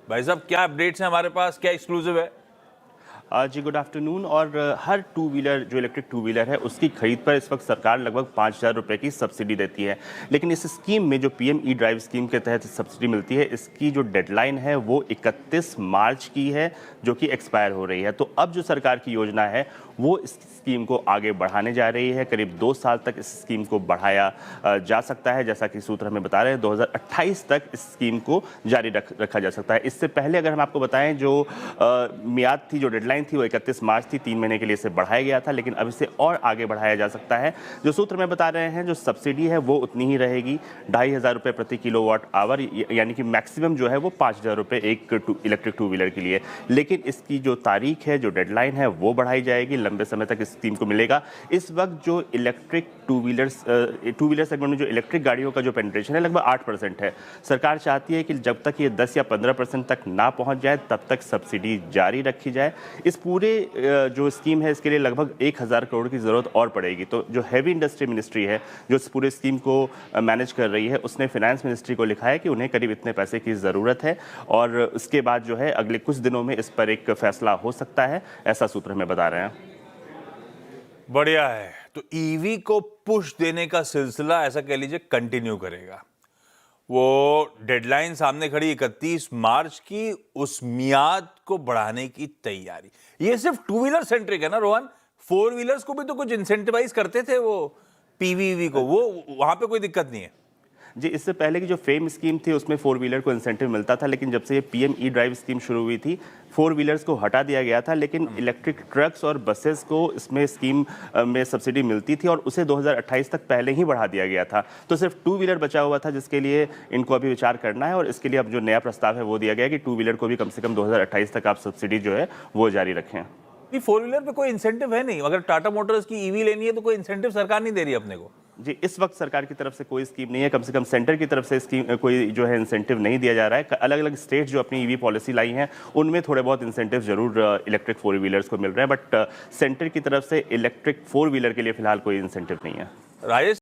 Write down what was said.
भाई साहब, क्या अपडेट्स हैं हमारे पास, क्या एक्सक्लूसिव है? जी गुड आफ्टरनून। और हर टू व्हीलर जो इलेक्ट्रिक टू व्हीलर है उसकी खरीद पर इस वक्त सरकार लगभग 5,000 रुपये की सब्सिडी देती है। लेकिन इस स्कीम में जो पीएम ई ड्राइव स्कीम के तहत सब्सिडी मिलती है, इसकी जो डेडलाइन है वो 31 मार्च की है, जो कि एक्सपायर हो रही है। तो अब जो सरकार की योजना है वो इस स्कीम को आगे बढ़ाने जा रही है। करीब 2 साल तक इस स्कीम को बढ़ाया जा सकता है। जैसा कि सूत्र हमें बता रहे हैं, 2028 तक इस स्कीम को जारी रखा जा सकता है। इससे पहले अगर हम आपको बताएं, जो मियाद थी, जो डेडलाइन थी, वो 31 मार्च थी। 3 महीने के लिए इसे बढ़ाया गया था, लेकिन अब इसे और आगे बढ़ाया जा सकता है। जो सूत्र में बता रहे हैं, जो सब्सिडी है वो उतनी ही रहेगी, 2,500 रुपये प्रति किलोवाट आवर, यानी कि मैक्सिमम जो है वो 5,000 रुपये एक इलेक्ट्रिक टू व्हीलर के लिए। लेकिन इसकी जो तारीख है, जो डेडलाइन है, वो बढ़ाई जाएगी। लंबे समय तक इस स्कीम को मिलेगा। इस वक्त जो इलेक्ट्रिक टू व्हीलर सेगमेंट में जो इलेक्ट्रिक गाड़ियों का जो पेनिट्रेशन है, लगभग 8% है। सरकार चाहती है कि जब तक ये 10 या 15% तक ना पहुंच जाए, तब तक सब्सिडी जारी रखी जाए। इस पूरे जो स्कीम है, इसके लिए लगभग 1,000 करोड़ की जरूरत और पड़ेगी। तो जो हैवी इंडस्ट्री मिनिस्ट्री है, जो इस पूरे स्कीम को मैनेज कर रही है, उसने फाइनेंस मिनिस्ट्री को लिखा है कि उन्हें करीब इतने पैसे की ज़रूरत है, और उसके बाद जो है अगले कुछ दिनों में इस पर एक फैसला हो सकता है, ऐसा सूत्र हमें बता रहे हैं। बढ़िया है। तो ईवी को पुश देने का सिलसिला, ऐसा कह लीजिए, कंटिन्यू करेगा। वो डेडलाइन सामने खड़ी 31 मार्च की, उस मियाद को बढ़ाने की तैयारी। ये सिर्फ टू व्हीलर सेंट्रिक है ना रोहन? फोर व्हीलर्स को भी तो कुछ इंसेंटिवाइज करते थे वो पीवीवी को, वो वहां पे कोई दिक्कत नहीं है। जी, इससे पहले की जो फेम स्कीम थी उसमें 4 व्हीलर को इंसेंटिव मिलता था, लेकिन जब से ये पीएम ई ड्राइव स्कीम शुरू हुई थी, 4 व्हीलर्स को हटा दिया गया था। लेकिन इलेक्ट्रिक ट्रक्स और बसेस को इसमें स्कीम में सब्सिडी मिलती थी, और उसे 2028 तक पहले ही बढ़ा दिया गया था। तो सिर्फ 2 व्हीलर बचा हुआ था, जिसके लिए इनको अभी विचार करना है, और इसके लिए अब जो नया प्रस्ताव है वो दिया गया कि 2 व्हीलर को भी कम से कम 2028 तक आप सब्सिडी जो है वो जारी रखें। फोर व्हीलर पे कोई इंसेंटिव है नहीं। अगर टाटा मोटर्स की ईवी लेनी है तो कोई इंसेंटिव सरकार नहीं दे रही अपने को। जी, इस वक्त सरकार की तरफ से कोई स्कीम नहीं है, कम से कम सेंटर की तरफ से स्कीम कोई जो है इंसेंटिव नहीं दिया जा रहा है। अलग अलग स्टेट जो अपनी ईवी पॉलिसी लाई हैं, उनमें थोड़े बहुत इंसेंटिव जरूर इलेक्ट्रिक 4 व्हीलर्स को मिल रहे हैं, बट सेंटर की तरफ से इलेक्ट्रिक 4 व्हीलर के लिए फिलहाल कोई इंसेंटिव नहीं है। राजेश